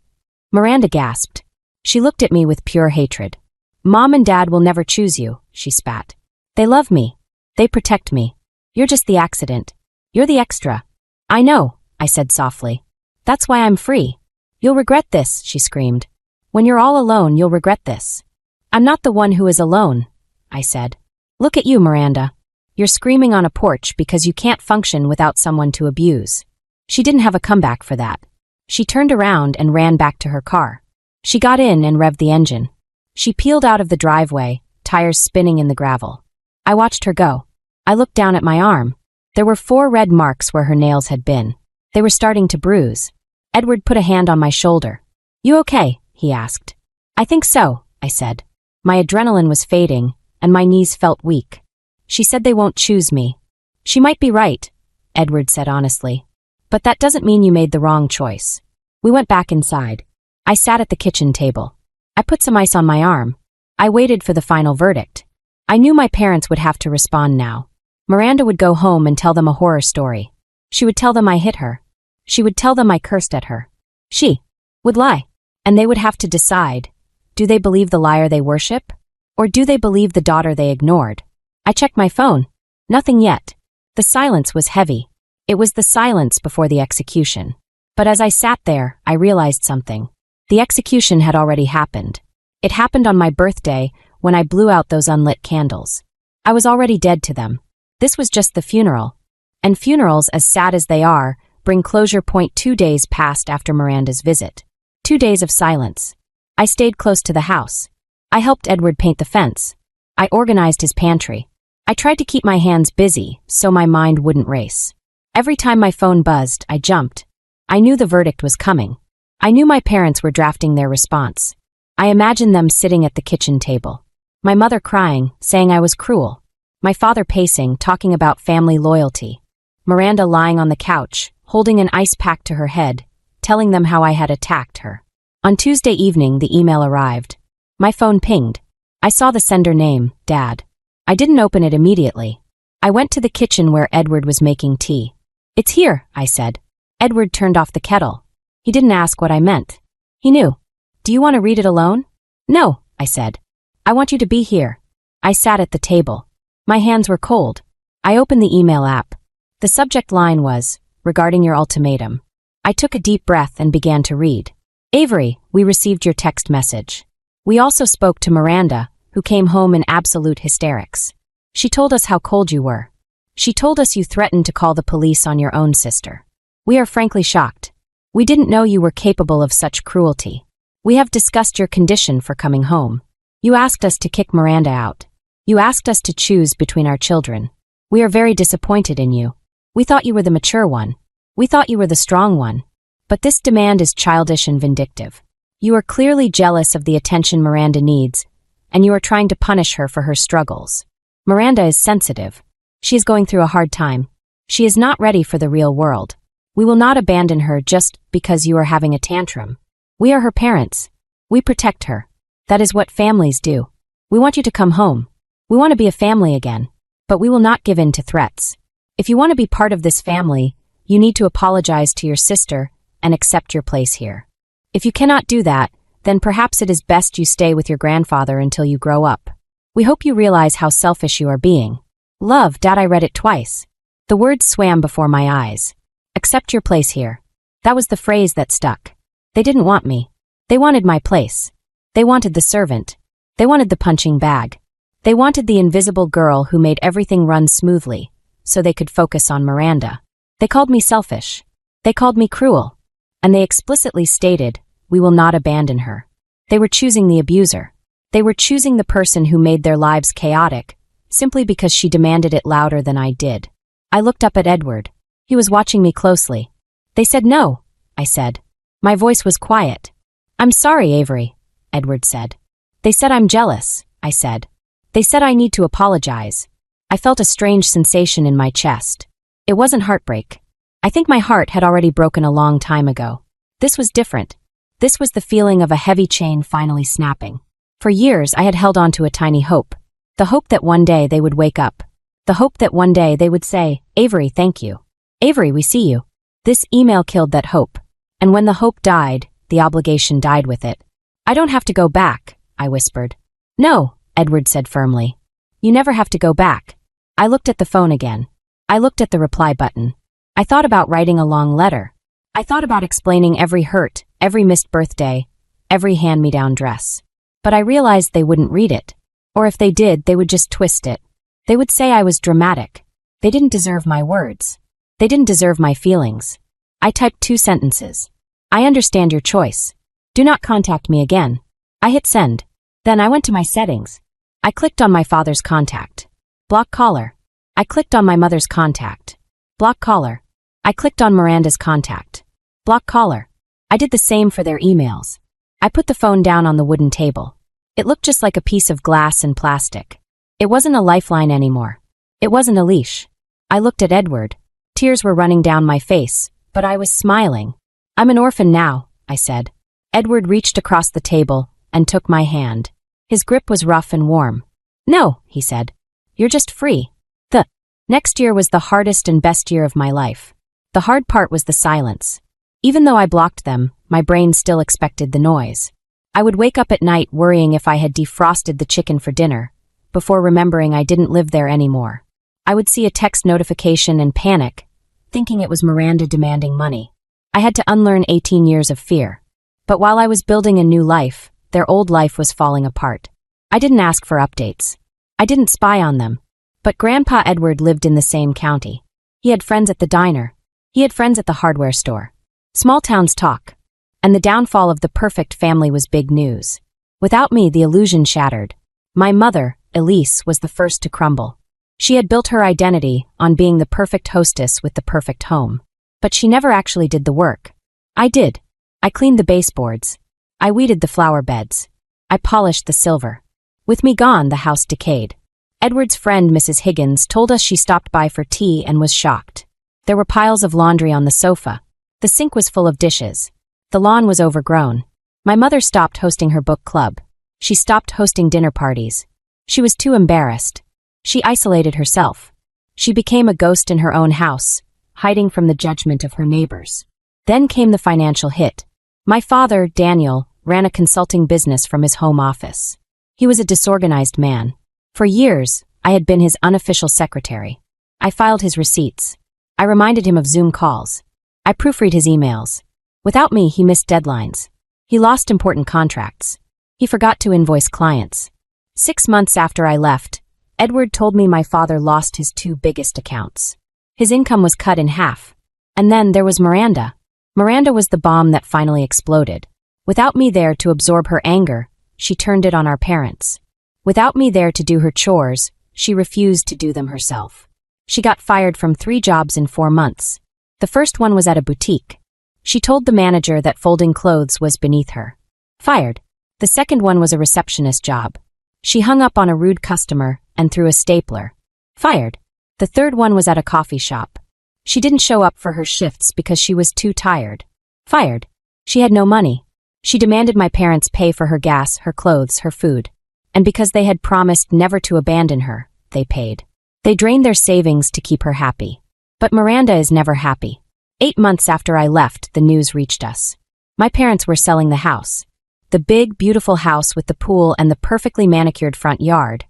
Miranda gasped. She looked at me with pure hatred. Mom and Dad will never choose you, she spat. They love me. They protect me. You're just the accident. You're the extra. I know, I said softly. That's why I'm free. You'll regret this, she screamed. When you're all alone, you'll regret this. I'm not the one who is alone, I said. Look at you, Miranda. You're screaming on a porch because you can't function without someone to abuse. She didn't have a comeback for that. She turned around and ran back to her car. She got in and revved the engine. She peeled out of the driveway, tires spinning in the gravel. I watched her go. I looked down at my arm. There were 4 red marks where her nails had been. They were starting to bruise. Edward put a hand on my shoulder. You okay? He asked. I think so, I said. My adrenaline was fading, and my knees felt weak. She said they won't choose me. She might be right, Edward said honestly. But that doesn't mean you made the wrong choice. We went back inside. I sat at the kitchen table. I put some ice on my arm. I waited for the final verdict. I knew my parents would have to respond now. Miranda would go home and tell them a horror story. She would tell them I hit her. She would tell them I cursed at her. She would lie. And they would have to decide, do they believe the liar they worship? Or do they believe the daughter they ignored? I checked my phone. Nothing yet. The silence was heavy. It was the silence before the execution. But as I sat there, I realized something. The execution had already happened. It happened on my birthday when I blew out those unlit candles. I was already dead to them. This was just the funeral. And funerals, as sad as they are, bring closure. 2 days passed after Miranda's visit. 2 days of silence. I stayed close to the house. I helped Edward paint the fence. I organized his pantry. I tried to keep my hands busy so my mind wouldn't race. Every time my phone buzzed, I jumped. I knew the verdict was coming. I knew my parents were drafting their response. I imagined them sitting at the kitchen table. My mother crying, saying I was cruel. My father pacing, talking about family loyalty. Miranda lying on the couch, holding an ice pack to her head, telling them how I had attacked her. On Tuesday evening, the email arrived. My phone pinged. I saw the sender name, Dad. I didn't open it immediately. I went to the kitchen where Edward was making tea. "It's here," I said. Edward turned off the kettle. He didn't ask what I meant. He knew. "Do you want to read it alone?" "No," I said. "I want you to be here." I sat at the table. My hands were cold. I opened the email app. The subject line was, "Regarding your ultimatum." I took a deep breath and began to read. "Avery, we received your text message. We also spoke to Miranda, who came home in absolute hysterics. She told us how cold you were. She told us you threatened to call the police on your own sister. We are frankly shocked. We didn't know you were capable of such cruelty. We have discussed your condition for coming home. You asked us to kick Miranda out. You asked us to choose between our children. We are very disappointed in you. We thought you were the mature one. We thought you were the strong one. But this demand is childish and vindictive. You are clearly jealous of the attention Miranda needs, and you are trying to punish her for her struggles. Miranda is sensitive. She is going through a hard time. She is not ready for the real world. We will not abandon her just because you are having a tantrum. We are her parents. We protect her. That is what families do. We want you to come home. We want to be a family again. But we will not give in to threats. If you want to be part of this family, you need to apologize to your sister and accept your place here. If you cannot do that, then perhaps it is best you stay with your grandfather until you grow up. We hope you realize how selfish you are being. Love, Dad. I read it twice. The words swam before my eyes. Accept your place here. That was the phrase that stuck. They didn't want me. They wanted my place. They wanted the servant. They wanted the punching bag. They wanted the invisible girl who made everything run smoothly, so they could focus on Miranda. They called me selfish. They called me cruel. And they explicitly stated, we will not abandon her. They were choosing the abuser. They were choosing the person who made their lives chaotic, simply because she demanded it louder than I did. I looked up at Edward. He was watching me closely. They said no, I said. My voice was quiet. I'm sorry, Avery, Edward said. They said I'm jealous, I said. They said I need to apologize. I felt a strange sensation in my chest. It wasn't heartbreak. I think my heart had already broken a long time ago. This was different. This was the feeling of a heavy chain finally snapping. For years, I had held on to a tiny hope. The hope that one day they would wake up. The hope that one day they would say, Avery, thank you. Avery, we see you. This email killed that hope. And when the hope died, the obligation died with it. I don't have to go back, I whispered. No, Edward said firmly. You never have to go back. I looked at the phone again. I looked at the reply button. I thought about writing a long letter. I thought about explaining every hurt, every missed birthday, every hand-me-down dress. But I realized they wouldn't read it. Or if they did, they would just twist it. They would say I was dramatic. They didn't deserve my words. They didn't deserve my feelings. I typed 2 sentences. I understand your choice. Do not contact me again. I hit send. Then I went to my settings. I clicked on my father's contact. Block caller. I clicked on my mother's contact. Block caller. I clicked on Miranda's contact. Block caller. I did the same for their emails. I put the phone down on the wooden table. It looked just like a piece of glass and plastic. It wasn't a lifeline anymore. It wasn't a leash. I looked at Edward. Tears were running down my face, but I was smiling. I'm an orphan now, I said. Edward reached across the table and took my hand. His grip was rough and warm. No, he said. You're just free. The next year was the hardest and best year of my life. The hard part was the silence. Even though I blocked them, my brain still expected the noise. I would wake up at night worrying if I had defrosted the chicken for dinner, before remembering I didn't live there anymore. I would see a text notification and panic, thinking it was Miranda demanding money. I had to unlearn 18 years of fear. But while I was building a new life, their old life was falling apart. I didn't ask for updates. I didn't spy on them. But Grandpa Edward lived in the same county. He had friends at the diner. He had friends at the hardware store. Small towns talk. And the downfall of the perfect family was big news. Without me, the illusion shattered. My mother, Elise, was the first to crumble. She had built her identity on being the perfect hostess with the perfect home. But she never actually did the work. I did. I cleaned the baseboards. I weeded the flower beds. I polished the silver. With me gone, the house decayed. Edward's friend, Mrs. Higgins, told us she stopped by for tea and was shocked. There were piles of laundry on the sofa. The sink was full of dishes. The lawn was overgrown. My mother stopped hosting her book club. She stopped hosting dinner parties. She was too embarrassed. She isolated herself. She became a ghost in her own house, hiding from the judgment of her neighbors. Then came the financial hit. My father, Daniel, ran a consulting business from his home office. He was a disorganized man. For years, I had been his unofficial secretary. I filed his receipts. I reminded him of Zoom calls. I proofread his emails. Without me, he missed deadlines. He lost important contracts. He forgot to invoice clients. 6 months after I left, Edward told me my father lost his 2 biggest accounts. His income was cut in half. And then there was Miranda. Miranda was the bomb that finally exploded. Without me there to absorb her anger, she turned it on our parents. Without me there to do her chores, she refused to do them herself. She got fired from 3 jobs in 4 months. The first one was at a boutique. She told the manager that folding clothes was beneath her. Fired. The second one was a receptionist job. She hung up on a rude customer and threw a stapler. Fired. The third one was at a coffee shop. She didn't show up for her shifts because she was too tired. Fired. She had no money. She demanded my parents pay for her gas, her clothes, her food. And because they had promised never to abandon her, they paid. They drained their savings to keep her happy. But Miranda is never happy. 8 months after I left, the news reached us. My parents were selling the house. The big, beautiful house with the pool and the perfectly manicured front yard.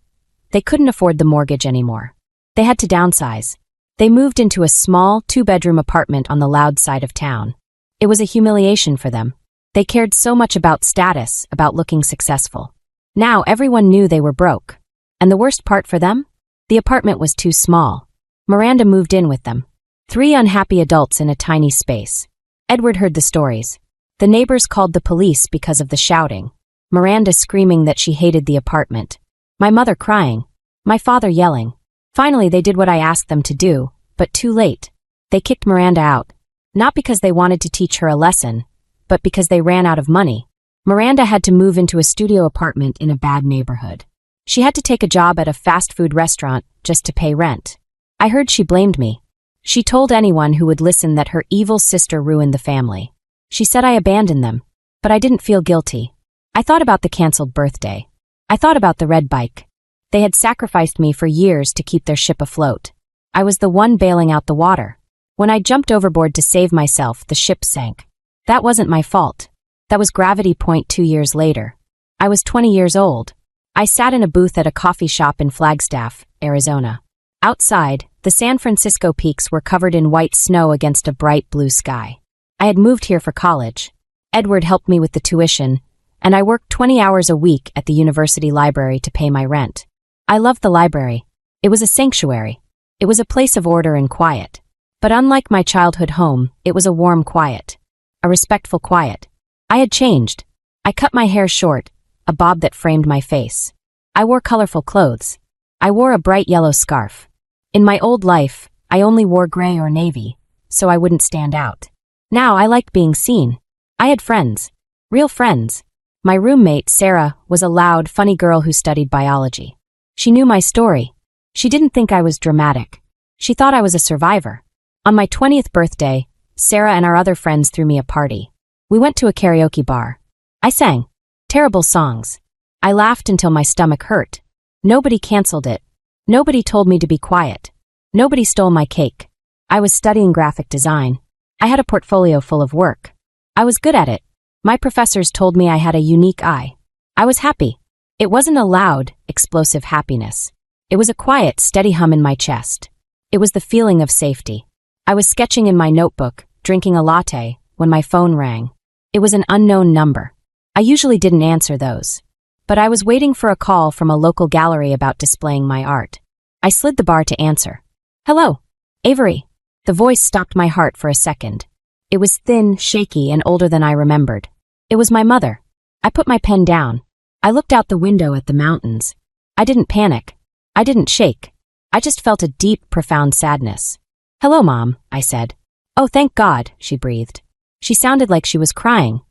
They couldn't afford the mortgage anymore. They had to downsize. They moved into a small, 2-bedroom apartment on the loud side of town. It was a humiliation for them. They cared so much about status, about looking successful. Now everyone knew they were broke. And the worst part for them? The apartment was too small. Miranda moved in with them. 3 unhappy adults in a tiny space. Edward heard the stories. The neighbors called the police because of the shouting. Miranda screaming that she hated the apartment. My mother crying. My father yelling. Finally, they did what I asked them to do, but too late. They kicked Miranda out. Not because they wanted to teach her a lesson, but because they ran out of money. Miranda had to move into a studio apartment in a bad neighborhood. She had to take a job at a fast food restaurant just to pay rent. I heard she blamed me. She told anyone who would listen that her evil sister ruined the family. She said I abandoned them, but I didn't feel guilty. I thought about the canceled birthday. I thought about the red bike. They had sacrificed me for years to keep their ship afloat. I was the one bailing out the water. When I jumped overboard to save myself, the ship sank. That wasn't my fault. That was gravity point 2 years later. I was 20 years old. I sat in a booth at a coffee shop in Flagstaff, Arizona. Outside, the San Francisco peaks were covered in white snow against a bright blue sky. I had moved here for college. Edward helped me with the tuition, and I worked 20 hours a week at the university library to pay my rent. I loved the library. It was a sanctuary. It was a place of order and quiet. But unlike my childhood home, it was a warm quiet. A respectful quiet. I had changed. I cut my hair short, a bob that framed my face. I wore colorful clothes. I wore a bright yellow scarf. In my old life, I only wore gray or navy, so I wouldn't stand out. Now I liked being seen. I had friends. Real friends. My roommate, Sarah, was a loud, funny girl who studied biology. She knew my story. She didn't think I was dramatic. She thought I was a survivor. On my 20th birthday, Sarah and our other friends threw me a party. We went to a karaoke bar. I sang. Terrible songs. I laughed until my stomach hurt. Nobody canceled it. Nobody told me to be quiet. Nobody stole my cake. I was studying graphic design. I had a portfolio full of work. I was good at it. My professors told me I had a unique eye. I was happy. It wasn't a loud, explosive happiness. It was a quiet, steady hum in my chest. It was the feeling of safety. I was sketching in my notebook, drinking a latte, when my phone rang. It was an unknown number. I usually didn't answer those. But I was waiting for a call from a local gallery about displaying my art. I slid the bar to answer. Hello, Avery. The voice stopped my heart for a second. It was thin, shaky, and older than I remembered. It was my mother. I put my pen down. I looked out the window at the mountains. I didn't panic. I didn't shake. I just felt a deep, profound sadness. Hello, Mom, I said. Oh, thank God, she breathed. She sounded like she was crying.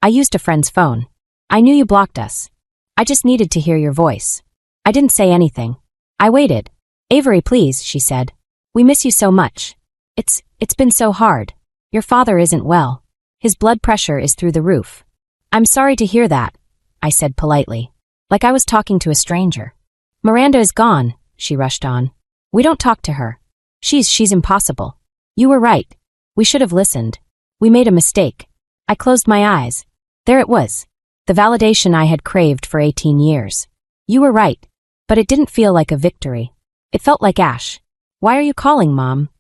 I used a friend's phone. I knew you blocked us. I just needed to hear your voice. I didn't say anything. I waited. Avery, please, she said. We miss you so much. It's been so hard. Your father isn't well. His blood pressure is through the roof. I'm sorry to hear that, I said politely, like I was talking to a stranger. Miranda is gone, she rushed on. We don't talk to her. She's impossible. You were right. We should have listened. We made a mistake. I closed my eyes. There it was. The validation I had craved for 18 years. You were right. But it didn't feel like a victory. It felt like ash. Why are you calling, Mom?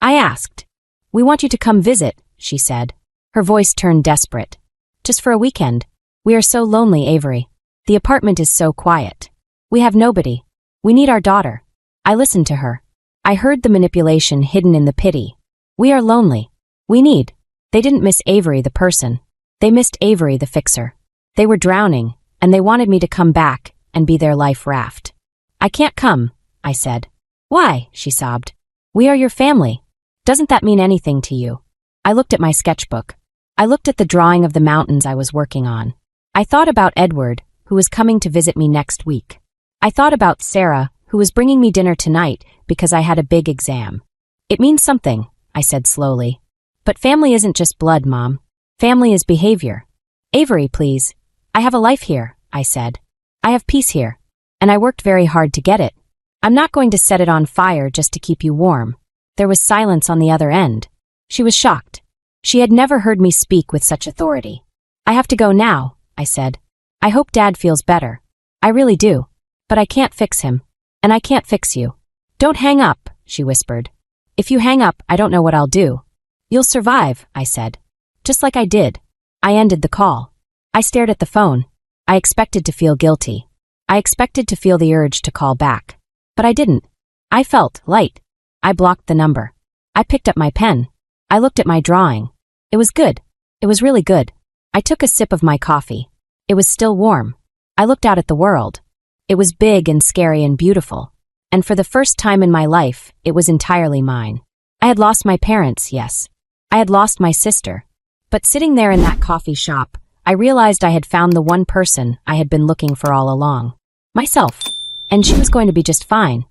I asked. We want you to come visit, she said. Her voice turned desperate. Just for a weekend. We are so lonely, Avery. The apartment is so quiet. We have nobody. We need our daughter. I listened to her. I heard the manipulation hidden in the pity. We are lonely. We need. They didn't miss Avery the person. They missed Avery the fixer. They were drowning, and they wanted me to come back and be their life raft. I can't come, I said. Why? She sobbed. We are your family. Doesn't that mean anything to you? I looked at my sketchbook. I looked at the drawing of the mountains I was working on. I thought about Edward, who was coming to visit me next week. I thought about Sarah, who was bringing me dinner tonight because I had a big exam. It means something, I said slowly. But family isn't just blood, Mom. Family is behavior. Avery, please. I have a life here, I said. I have peace here. And I worked very hard to get it. I'm not going to set it on fire just to keep you warm. There was silence on the other end. She was shocked. She had never heard me speak with such authority. I have to go now, I said. I hope Dad feels better. I really do. But I can't fix him. And I can't fix you. Don't hang up, she whispered. If you hang up, I don't know what I'll do. You'll survive, I said. Just like I did. I ended the call. I stared at the phone. I expected to feel guilty. I expected to feel the urge to call back. But I didn't. I felt light. I blocked the number. I picked up my pen. I looked at my drawing. It was good. It was really good. I took a sip of my coffee. It was still warm. I looked out at the world. It was big and scary and beautiful. And for the first time in my life, it was entirely mine. I had lost my parents, yes. I had lost my sister. But sitting there in that coffee shop, I realized I had found the one person I had been looking for all along. Myself. And she was going to be just fine.